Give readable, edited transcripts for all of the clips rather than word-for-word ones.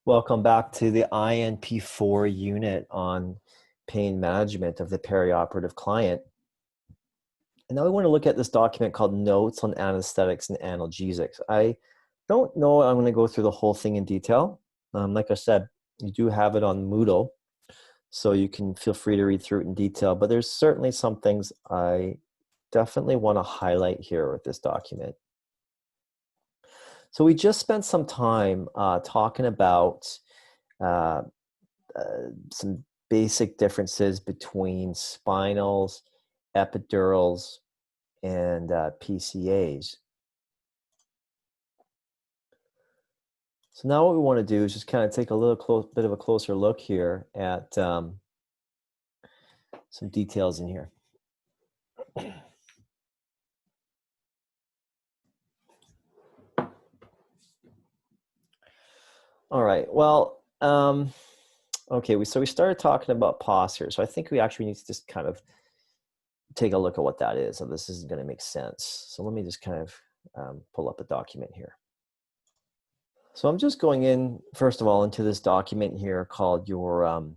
Welcome back to the INP4 unit on pain management of the perioperative client. And now we want to look at this document called Notes on Anesthetics and Analgesics. I don't know I'm going to go through the whole thing in detail. Like I said, you do have it on Moodle, so you can feel free to read through it in detail. But there's certainly some things I definitely want to highlight here with this document. So we just spent some time talking about uh, some basic differences between spinals, epidurals, and PCAs. So now what we want to do is just kind of take a little bit of a closer look here at some details in here. All right, well, okay, so we started talking about posture. So I think we actually need to just kind of take a look at what that is. So this isn't going to make sense. So let me just kind of pull up a document here. So I'm just going in, first of all, into this document here called your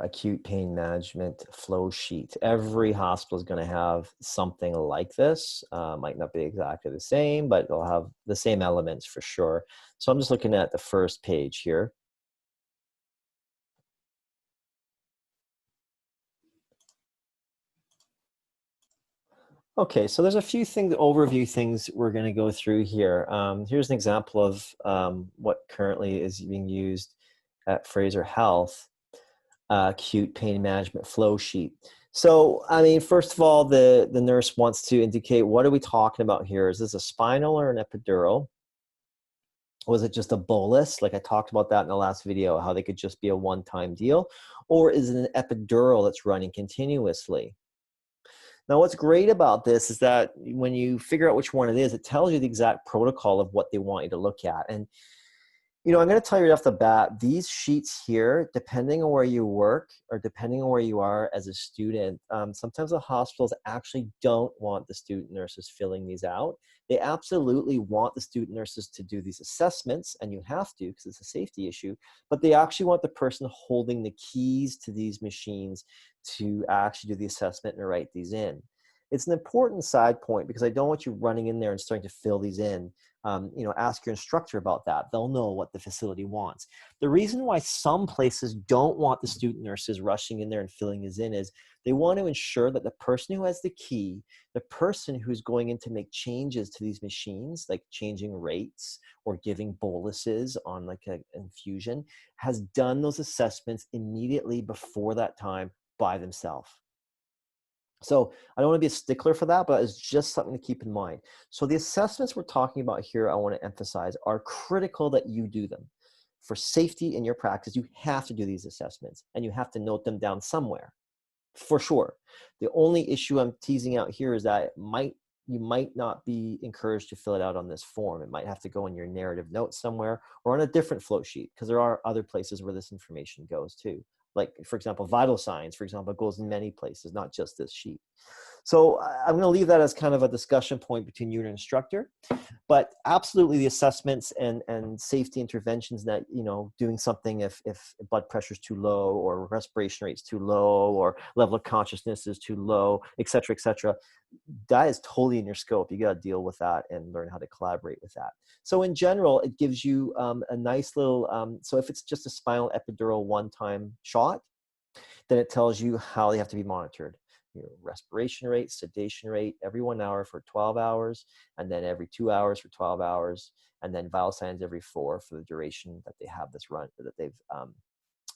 acute pain management flow sheet. Every hospital is going to have something like this. Might not be exactly the same, but it'll have the same elements for sure. So I'm just looking at the first page here. Okay, so there's a few overview things we're going to go through here. Here's an example of what currently is being used at Fraser Health, acute pain management flow sheet. So, I mean, first of all, the nurse wants to indicate, what are we talking about here? Is this a spinal or an epidural? Was it just a bolus? Like I talked about that in the last video, how they could just be a one-time deal. Or is it an epidural that's running continuously? Now, what's great about this is that when you figure out which one it is, it tells you the exact protocol of what they want you to look at. And, you know, I'm going to tell you right off the bat, these sheets here, depending on where you work or depending on where you are as a student, sometimes the hospitals actually don't want the student nurses filling these out. They absolutely want the student nurses to do these assessments, and you have to because it's a safety issue, but they actually want the person holding the keys to these machines to actually do the assessment and write these in. It's an important side point because I don't want you running in there and starting to fill these in. You know, ask your instructor about that. They'll know what the facility wants. The reason why some places don't want the student nurses rushing in there and filling these in is they want to ensure that the person who has the key, the person who's going in to make changes to these machines, like changing rates or giving boluses on like an infusion, has done those assessments immediately before that time by themselves. So I don't want to be a stickler for that, but it's just something to keep in mind. So the assessments we're talking about here, I want to emphasize, are critical that you do them. For safety in your practice, you have to do these assessments and you have to note them down somewhere, for sure. The only issue I'm teasing out here is that you might not be encouraged to fill it out on this form. It might have to go in your narrative notes somewhere or on a different flow sheet, because there are other places where this information goes too. Like, for example, vital signs, for example, goes in many places, not just this sheet. So I'm going to leave that as kind of a discussion point between you and your instructor. But absolutely the assessments and safety interventions that, you know, doing something if blood pressure is too low or respiration rate is too low or level of consciousness is too low, et cetera, that is totally in your scope. You got to deal with that and learn how to collaborate with that. So in general, it gives you a nice little, so if it's just a spinal epidural one-time shot, then it tells you how they have to be monitored. Your respiration rate, sedation rate, every 1 hour for 12 hours, and then every 2 hours for 12 hours, and then vital signs every 4 for the duration that they have this run, that they've,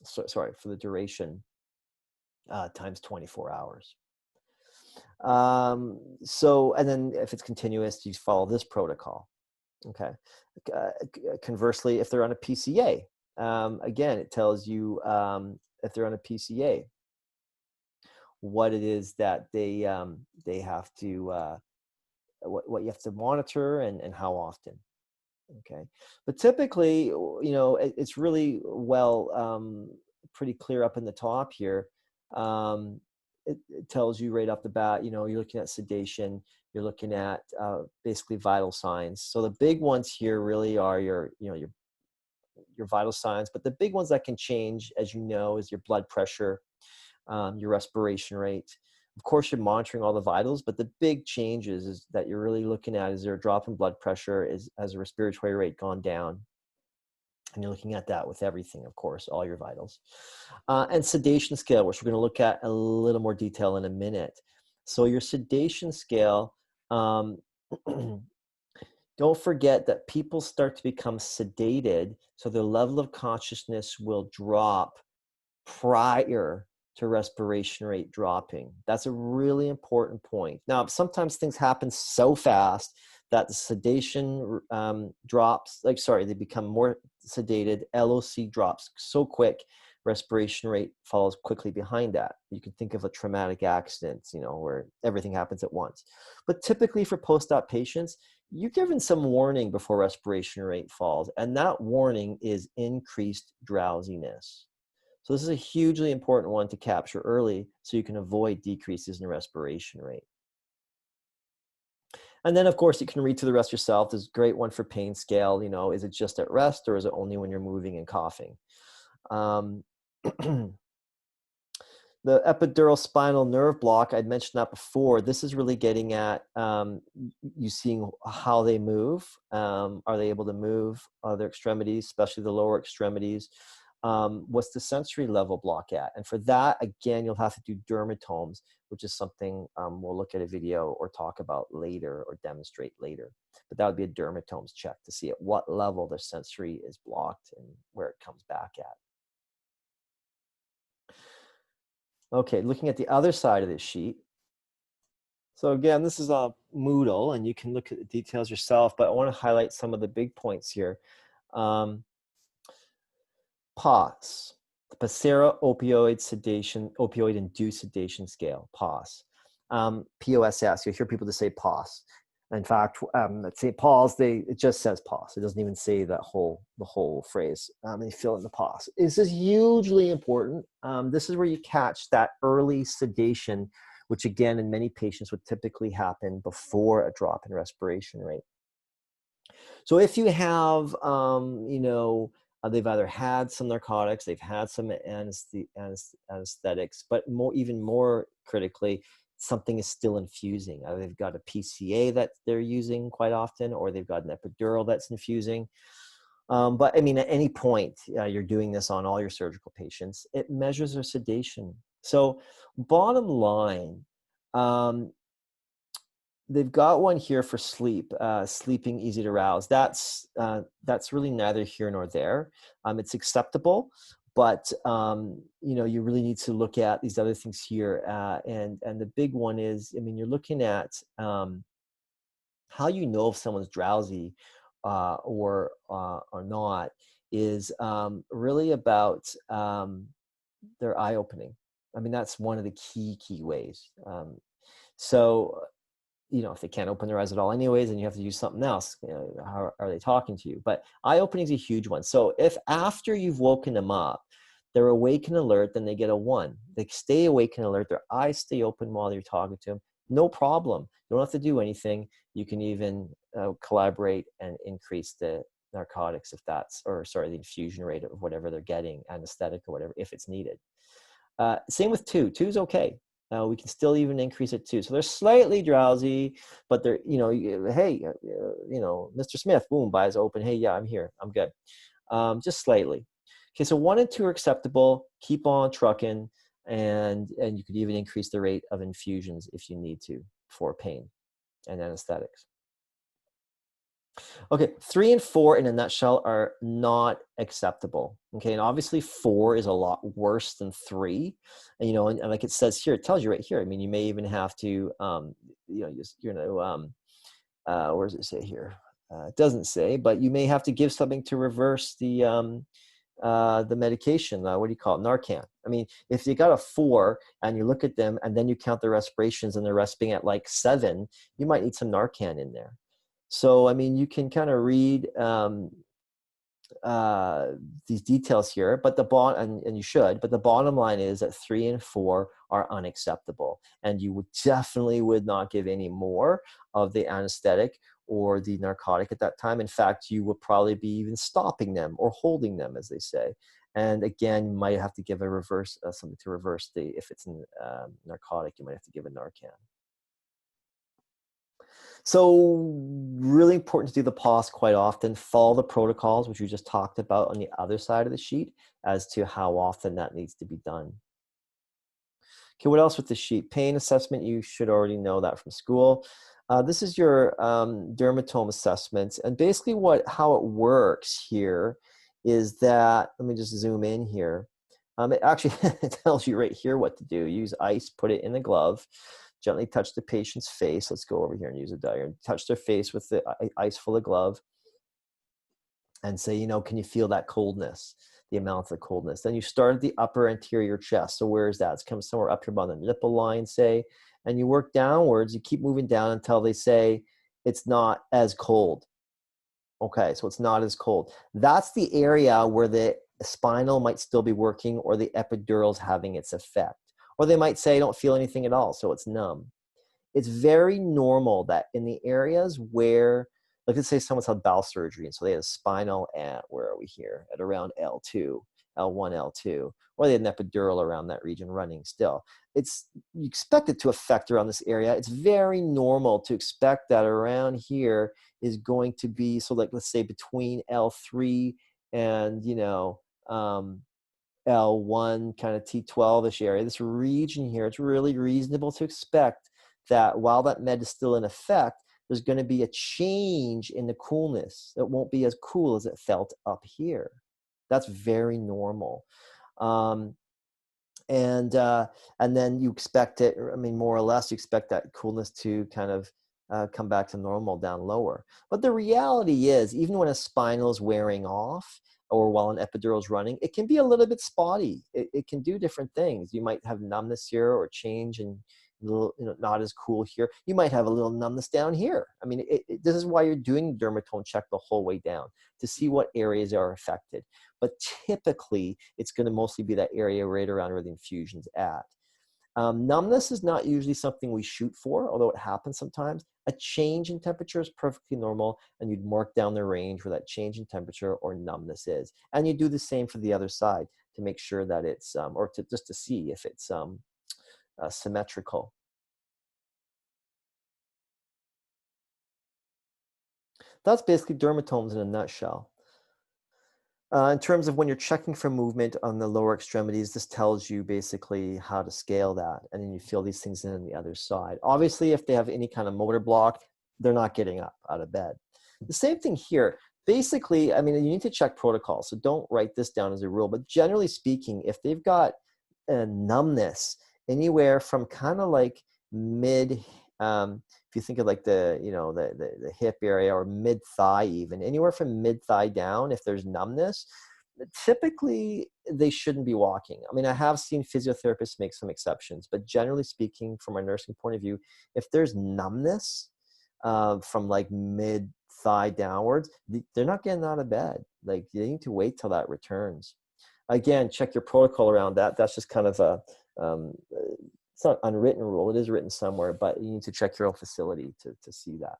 for the duration times 24 hours. So, and then if it's continuous, you follow this protocol. Okay. Conversely, if they're on a PCA, again, it tells you if they're on a PCA, what it is that they have to what you have to monitor and how often. Okay, but typically, you know, it's really pretty clear up in the top here. It tells you right off the bat, you know, you're looking at sedation, You're looking at basically vital signs. So the big ones here really are your vital signs, but the big ones that can change, as you know, is your blood pressure, your respiration rate. Of course, you're monitoring all the vitals, but the big changes is that you're really looking at, is there a drop in blood pressure? Has the respiratory rate gone down? And you're looking at that with everything, of course, all your vitals. And sedation scale, which we're going to look at a little more detail in a minute. So your sedation scale, um, don't forget that people start to become sedated, so their level of consciousness will drop prior to respiration rate dropping. That's a really important point. Now, sometimes things happen so fast that the sedation drops, they become more sedated, LOC drops so quick, respiration rate follows quickly behind that. You can think of a traumatic accident, where everything happens at once. But typically for post-op patients, you're given some warning before respiration rate falls, and that warning is increased drowsiness. So this is a hugely important one to capture early so you can avoid decreases in respiration rate. And then, of course, you can read through the rest yourself. There's a great one for pain scale. Is it just at rest, or is it only when you're moving and coughing? The epidural spinal nerve block, I'd mentioned that before. This is really getting at you seeing how they move. Are they able to move their extremities, especially the lower extremities? What's the sensory level block at? And for that, again, you'll have to do dermatomes, which is something we'll look at a video or talk about later or demonstrate later. But that would be a dermatomes check to see at what level the sensory is blocked and where it comes back at. Okay, looking at the other side of this sheet. So again, this is a Moodle, and you can look at the details yourself, but I want to highlight some of the big points here. POS, the Pacera opioid-induced sedation scale, POS. POSS, you'll hear people just say POS. In fact, at St. Paul's, it just says POS. It doesn't even say the whole phrase. They fill in the POS. This is hugely important. This is where you catch that early sedation, which again, in many patients would typically happen before a drop in respiration rate. So if you have, they've either had some narcotics, they've had some anesthetics, but even more critically, something is still infusing. Either they've got a PCA that they're using quite often, or they've got an epidural that's infusing. But I mean, at any point, you're doing this on all your surgical patients, it measures their sedation. So bottom line, they've got one here for sleep, sleeping easy to rouse. That's really neither here nor there. It's acceptable, but you really need to look at these other things here. And the big one is, you're looking at how you know if someone's drowsy or not is really about their eye opening. That's one of the key ways. If they can't open their eyes at all anyways, and you have to use something else, how are they talking to you? But eye opening is a huge one. So if after you've woken them up, they're awake and alert, then they get a 1. They stay awake and alert, their eyes stay open while you're talking to them, no problem. You don't have to do anything. You can even collaborate and increase the narcotics the infusion rate of whatever they're getting, anesthetic or whatever, if it's needed. Same with 2. 2 is okay. We can still even increase it 2. So they're slightly drowsy, but they're, hey, Mr. Smith, boom, eyes open. Hey, yeah, I'm here. I'm good. Just slightly. Okay, so 1 and 2 are acceptable. Keep on trucking, and you could even increase the rate of infusions if you need to for pain and anesthetics. Okay, 3 and 4 in a nutshell are not acceptable. Okay, and obviously 4 is a lot worse than 3. And, and like it says here, it tells you right here. You may even have to, where does it say here? It doesn't say, but you may have to give something to reverse the medication. What do you call it? Narcan. If you got a 4 and you look at them and then you count the respirations and they're respiring at like 7, you might need some Narcan in there. So, you can kind of read uh, these details here, but and you should, but the bottom line is that 3 and 4 are unacceptable, and you would not give any more of the anesthetic or the narcotic at that time. In fact, you would probably be even stopping them or holding them, as they say. And again, you might have to give a reverse, something to reverse if it's a narcotic, you might have to give a Narcan. So really important to do the pause quite often. Follow the protocols, which we just talked about on the other side of the sheet, as to how often that needs to be done. Okay, what else with the sheet? Pain assessment, you should already know that from school. This is your dermatome assessment. And basically how it works here is that, let me just zoom in here. It actually tells you right here what to do. Use ice, put it in the glove, gently touch the patient's face. Let's go over here and use a diagram. Touch their face with the ice full of glove and say, can you feel that coldness, the amount of the coldness? Then you start at the upper anterior chest. So where is that? It's come somewhere up here by the nipple line, say, and you work downwards. You keep moving down until they say it's not as cold. Okay, so it's not as cold. That's the area where the spinal might still be working or the epidural is having its effect. Or they might say, I don't feel anything at all, so it's numb. It's very normal that in the areas where, like let's say someone's had bowel surgery, and so they had a spinal at, where are we here, at around L2, L1, L2, or they had an epidural around that region running still. You expect it to affect around this area. It's very normal to expect that around here is going to be, so like let's say between L3 and, L1, kind of T12-ish area, this region here, it's really reasonable to expect that while that med is still in effect, there's going to be a change in the coolness. It won't be as cool as it felt up here. That's very normal. And then you expect it, more or less, you expect that coolness to kind of come back to normal down lower. But the reality is, even when a spinal is wearing off, or while an epidural is running, it can be a little bit spotty. It can do different things. You might have numbness here or change in not as cool here. You might have a little numbness down here. This is why you're doing the dermatome check the whole way down, to see what areas are affected. But typically, it's going to mostly be that area right around where the infusion's at. Numbness is not usually something we shoot for, although it happens sometimes. A change in temperature is perfectly normal, and you'd mark down the range where that change in temperature or numbness is. And you do the same for the other side to make sure that it's, just to see if it's symmetrical. That's basically dermatomes in a nutshell. In terms of when you're checking for movement on the lower extremities, this tells you basically how to scale that. And then you feel these things in on the other side. Obviously, if they have any kind of motor block, they're not getting up out of bed. The same thing here. Basically, you need to check protocol. So don't write this down as a rule. But generally speaking, if they've got a numbness anywhere from kind of like mid, if you think of like the hip area or mid thigh, even anywhere from mid thigh down, if there's numbness, typically they shouldn't be walking. I have seen physiotherapists make some exceptions, but generally speaking, from a nursing point of view, if there's numbness from like mid thigh downwards, they're not getting out of bed. Like, they need to wait till that returns. Again, check your protocol around that. That's just kind of a it's not an unwritten rule. It is written somewhere, but you need to check your own facility to see that.